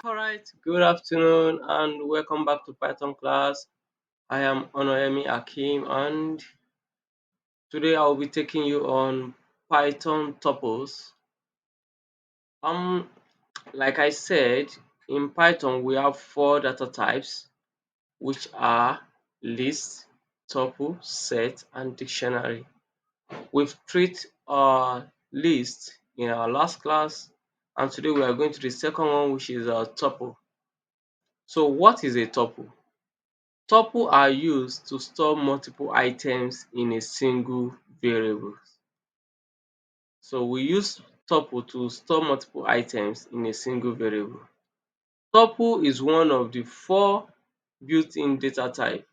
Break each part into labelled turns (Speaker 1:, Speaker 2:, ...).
Speaker 1: All right, good afternoon and welcome back to Python class. I am Onoyemi Akim and today I will be taking you on Python tuples. Um, like I said, in Python we have four data types, which are list, tuple, set, and dictionary. We've treated list in our last class, and today we are going to the second one, which is a tuple. So, what is a tuple? Tuple are used to store multiple items in a single variable. So we use tuple to store multiple items in a single variable. Tuple is one of the four built-in data type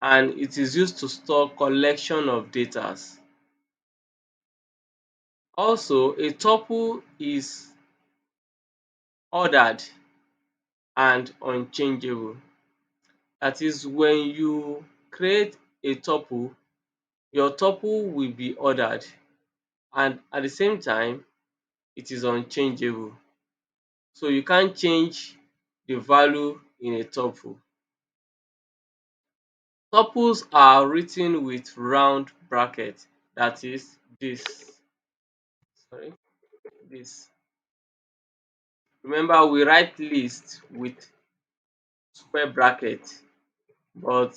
Speaker 1: and it is used to store collection of data. Also, a tuple is ordered and unchangeable. That is, when you create a tuple, your tuple will be ordered and at the same time it is unchangeable. So you can't change the value in a tuple. Tuples are written with round bracket, that is sorry, this. Remember we write list with square bracket, but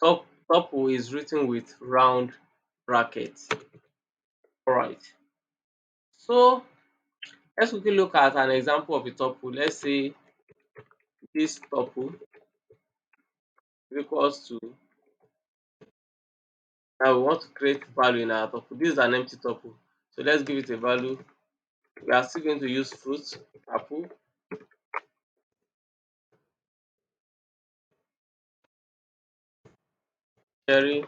Speaker 1: tuple is written with round bracket. Alright. So let's quickly look at an example of a tuple. Let's say this tuple equals to. Now we want to create value in our tuple. This is an empty tuple. So let's give it a value. We are still going to use fruit, apple, cherry,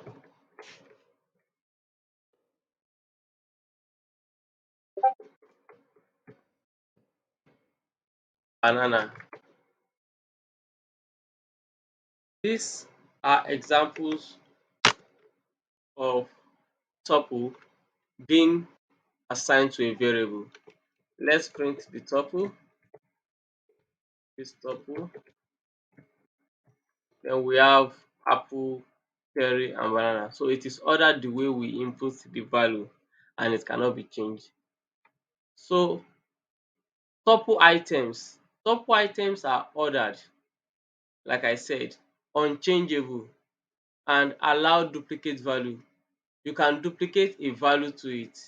Speaker 1: banana. These are examples of tuple being assigned to a variable. Let's print the tuple, this tuple. Then we have apple, cherry, and banana. So it is ordered the way we input the value and it cannot be changed. So tuple items. Tuple items are ordered, like I said, unchangeable and allow duplicate value. You can duplicate a value to it.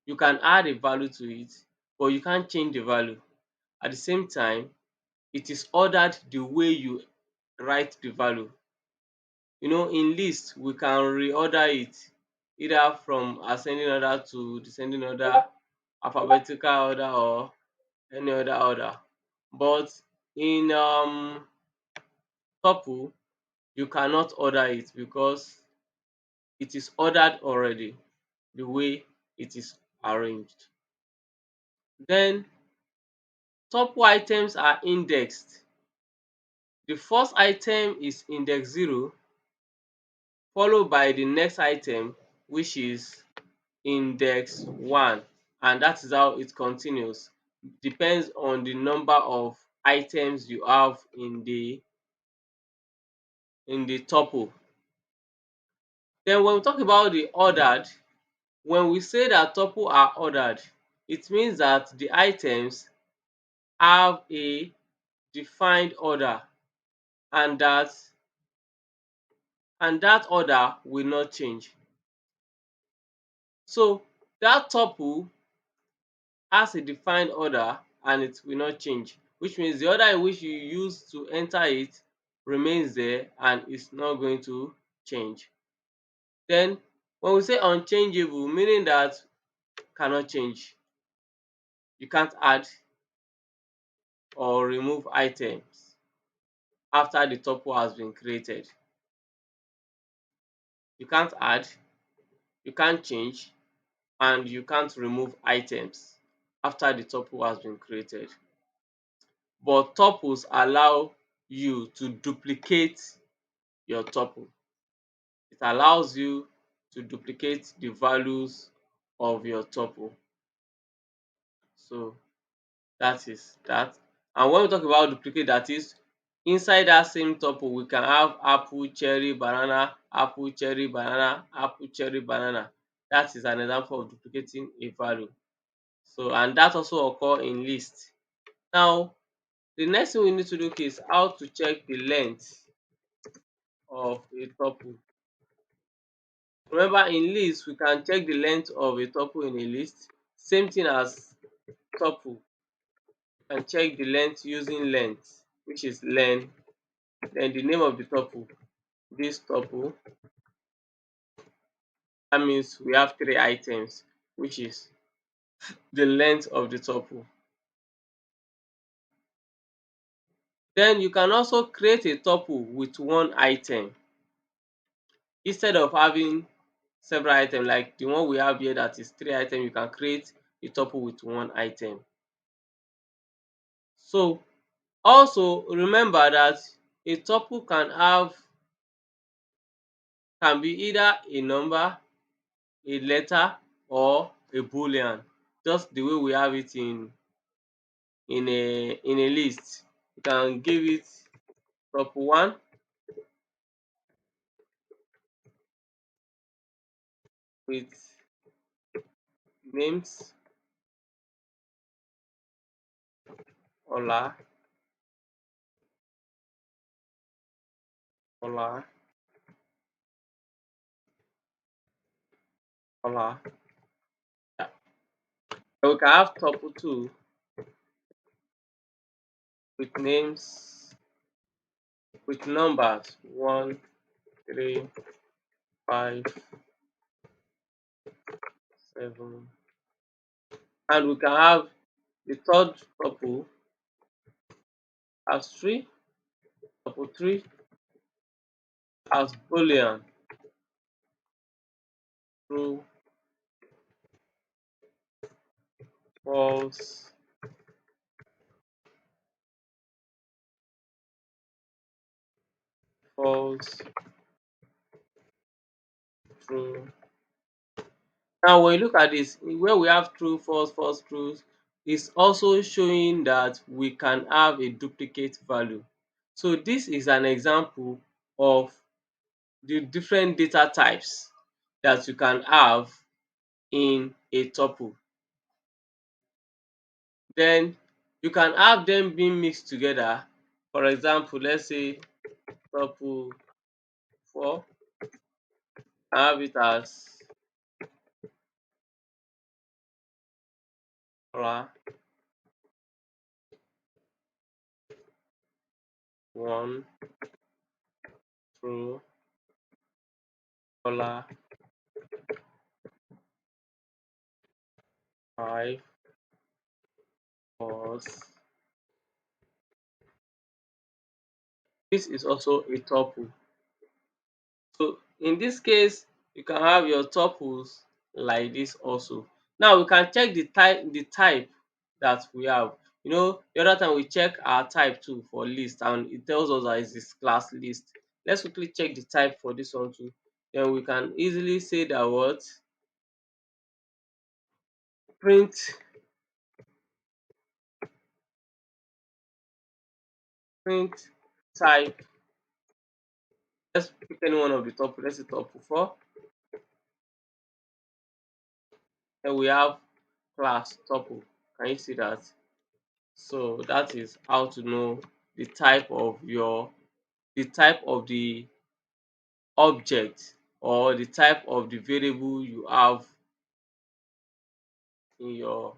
Speaker 1: You can add a value to it, but you can't change the value. At the same time, it is ordered the way you write the value. In list, we can reorder it either from ascending order to descending order, alphabetical order, or any other order. But in tuple, you cannot order it because it is ordered already the way it is arranged. Then tuple items are indexed. The first item is index 0 followed by the next item, which is index 1, and that is how it continues. Depends on the number of items you have in the tuple. Then when we talk about the ordered, when we say that tuple are ordered, it means that the items have a defined order and that order will not change. So that tuple has a defined order and it will not change, which means the order in which you use to enter it remains there and is not going to change. Then when we say unchangeable, meaning that cannot change. You can't add or remove items after the tuple has been created. You can't add, you can't change, and you can't remove items after the tuple has been created. But tuples allow you to duplicate your tuple. It allows you to duplicate the values of your tuple. So That is that. And when we talk about duplicate, that is inside that same tuple we can have apple, cherry, banana, apple, cherry, banana, apple, cherry, banana. That is an example of duplicating a value. So and that also occur in list. Now the next thing we need to look is how to check the length of a tuple. Remember, in list we can check the length of a tuple in a list. Same thing as tuple, can check the length using length, which is len, then the name of the tuple, this tuple. That means we have three items, which is the length of the tuple. Then you can also create a tuple with one item instead of having several items like the one we have here that is three items. You can create a tuple with one item. So also remember that a tuple can be either a number, a letter, or a boolean, just the way we have it in a list. You can give it tuple one with names Ola, Ola, Ola. Yeah. Then we can have tuple two with names with numbers one, three, five, seven, and we can have the third tuple as three, tuple three as boolean, true, false, false, true. Now when you look at this, where we have true, false, false, true, is also showing that we can have a duplicate value. So this is an example of the different data types that you can have in a tuple. Then you can have them being mixed together. For example, let's say tuple four, have it as Ola one, true, Ola five, false. This is also a tuple. So in this case, you can have your tuples like this also. Now we can check the type that we have. You know, the other time we check our type too for list and it tells us that it's this class list. Let's quickly check the type for this one too. Then we can easily say that what print print type. Let's pick any one of the tuple. Let's say tuple four. Then we have class tuple. Can you see that? So that is how to know the type of the object or the type of the variable you have in your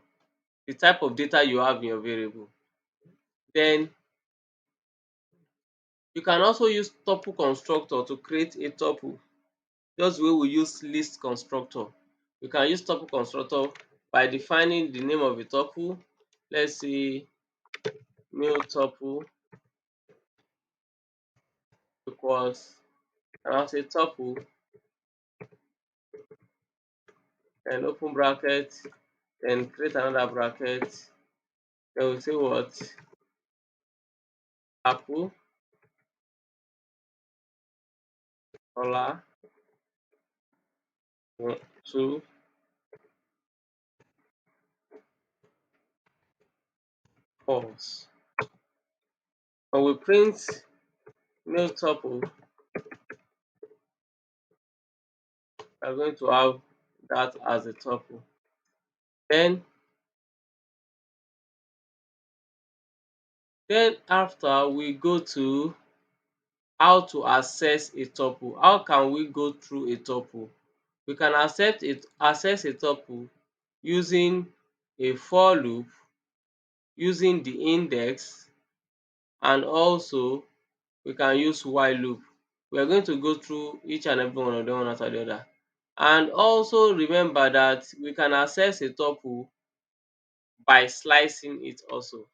Speaker 1: the type of data you have in your variable. Then you can also use tuple constructor to create a tuple, just the way we use list constructor. You can use tuple constructor by defining the name of a tuple. Let's say new tuple equals, and I'll say tuple, then open bracket, then create another bracket. Then we say what? Apple, Ola, one, two, false. When we print new tuple, we are going to have that as a tuple. Then after we go to how to access a tuple. How can we go through a tuple? We can access a tuple using a for loop, using the index, and also we can use while loop. We are going to go through each and every one of them one after the other. And also remember that we can access a tuple by slicing it also.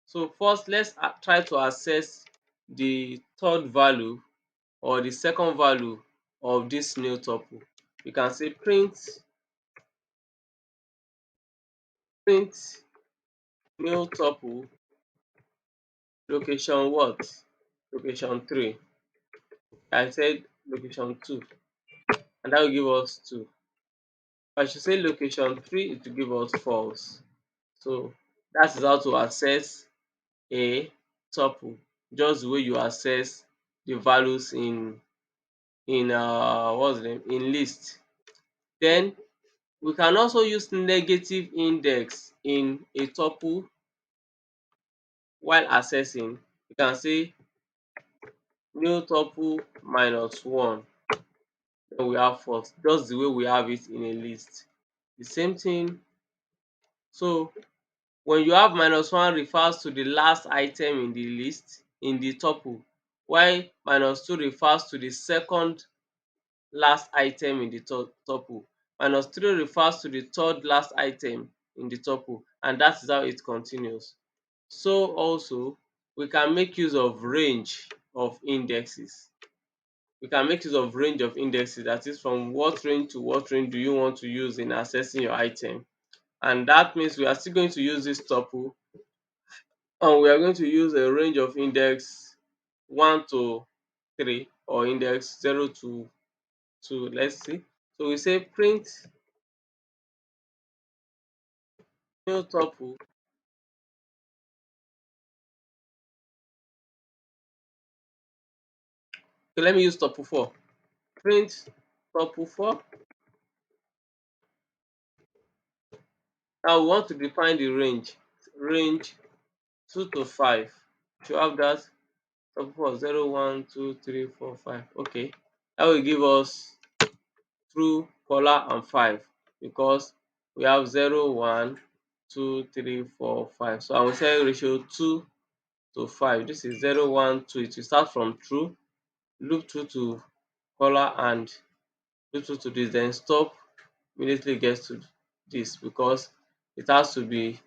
Speaker 1: So first let's try to access the third value or the second value of this new tuple. You can say print new tuple location what? Location 3. I said location 2, and that will give us 2. If I should say location 3, it will give us false. So that is how to access a tuple, just the way you access the values in what's the name, in list. Then we can also use negative index in a tuple while accessing. You can say new tuple minus 1, then we have false, just the way we have it in a list. The same thing. So when you have -1 refers to the last item in the list in the tuple, while -2 refers to the second last item in the tuple. -3 refers to the third last item in the tuple, and that is how it continues. So also we can make use of range of indexes. We can make use of range of indexes, that is from what range to what range do you want to use in accessing your item. And that means we are still going to use this tuple, and we are going to use a range of index 1 to 3 or index 0 to 2. Let's see. So we say print new tuple. Okay, let me use tuple 4. Print tuple 4. Now we want to define the range 2 to 5. To have that, tuple 4 0, 1, 2, 3, 4, 5. Okay, that will give us true, color, and 5, because we have 0, 1, 2, 3, 4, 5. So I will say ratio 2 to 5. This is 0, 1, 2. It will start from true, loop 2 to color, and loop 2 to this, then stop immediately gets to this, because it has to be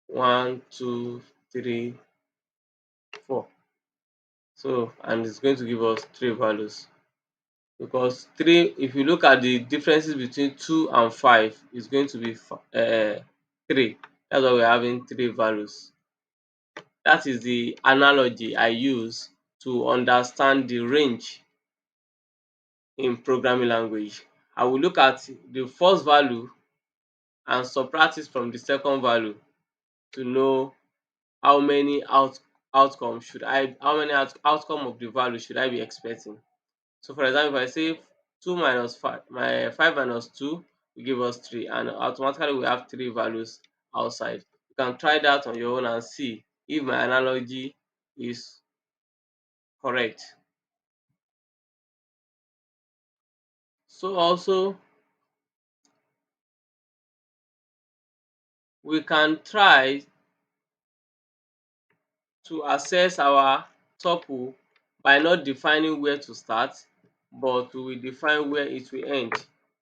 Speaker 1: 1, 2, 3, 4. So, and it's going to give us 3 values, because 3, if you look at the differences between 2 and 5, it's going to be 3. That's why we're having 3 values. That is the analogy I use to understand the range in programming language. I will look at the first value and subtract it from the second value to know how many outcome should I how many outcome of the value should I be expecting. So for example, if I say 2 minus 5, my 5 minus 2 will give us 3, and automatically we have 3 values outside. You can try that on your own and see if my analogy is correct. So also we can try to access our tuple by not defining where to start, but we will define where it will end.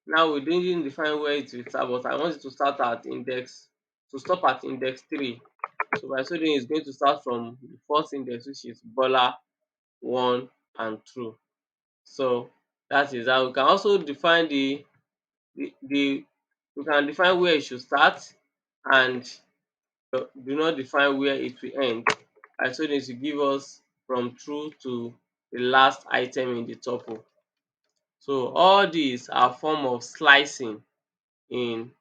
Speaker 1: Now we didn't define where it will start, but I want it to start at index to stop at index 3. So by so doing, it's going to start from the first index, which is Bola, 1, and true. So that is how we can also define the we can define where it should start, and do not define where it will end. I told it to give us from true to the last item in the tuple. So all these are form of slicing in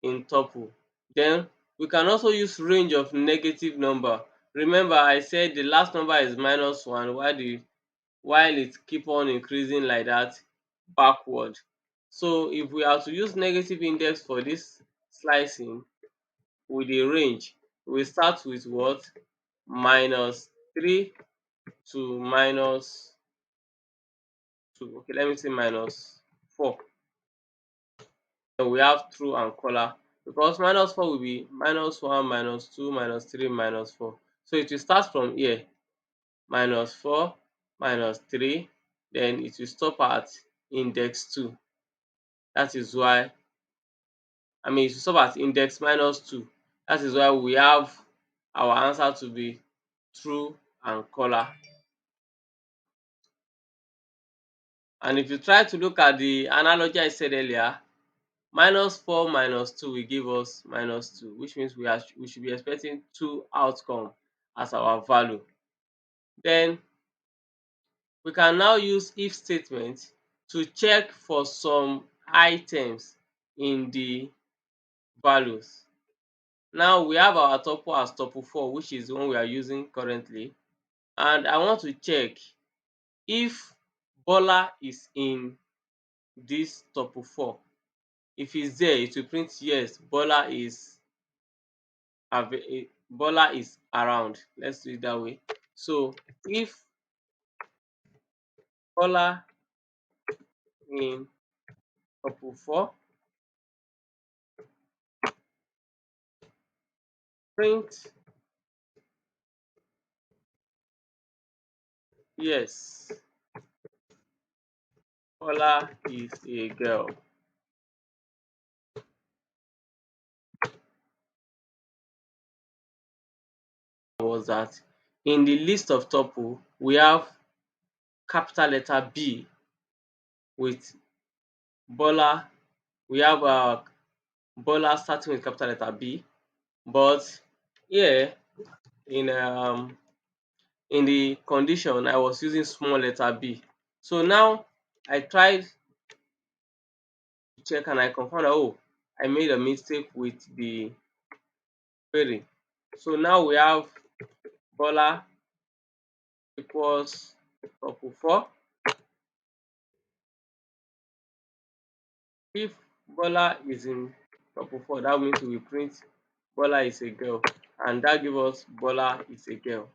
Speaker 1: tuple. Then We can also use range of negative number. Remember I said the last number is -1 while it keep on increasing like that backward. So if we are to use negative index for this slicing with a range, we start with what? -3 to -2. Okay, let me say -4. Then we have true and color, because -4 will be -1, -2, -3, -4. So it will start from here, -4, -3, then it will stop at index 2. That is why, it will stop at index -2. That is why we have our answer to be true and color. And if you try to look at the analogy I said earlier, -4 -2 will give us -2, which means we should be expecting 2 outcome as our value. Then we can now use if statement to check for some items in the values. Now we have our tuple as tuple 4, which is the one we are using currently, and I want to check if Bola is in this tuple 4. If it's there, it will print yes, Bola is around. Let's do it that way. So if Bola in tuple 4, print yes, Bola is a girl. Was that in the list of tuple we have capital letter B with Bola. We have Bola starting with capital letter B, but here in the condition I was using small letter b. So now I tried to check and I confirmed that, oh, I made a mistake with the query. So now we have Bola equals tuple 4. If Bola is in tuple 4, that means we print Bola is a girl, and that gives us Bola is a girl.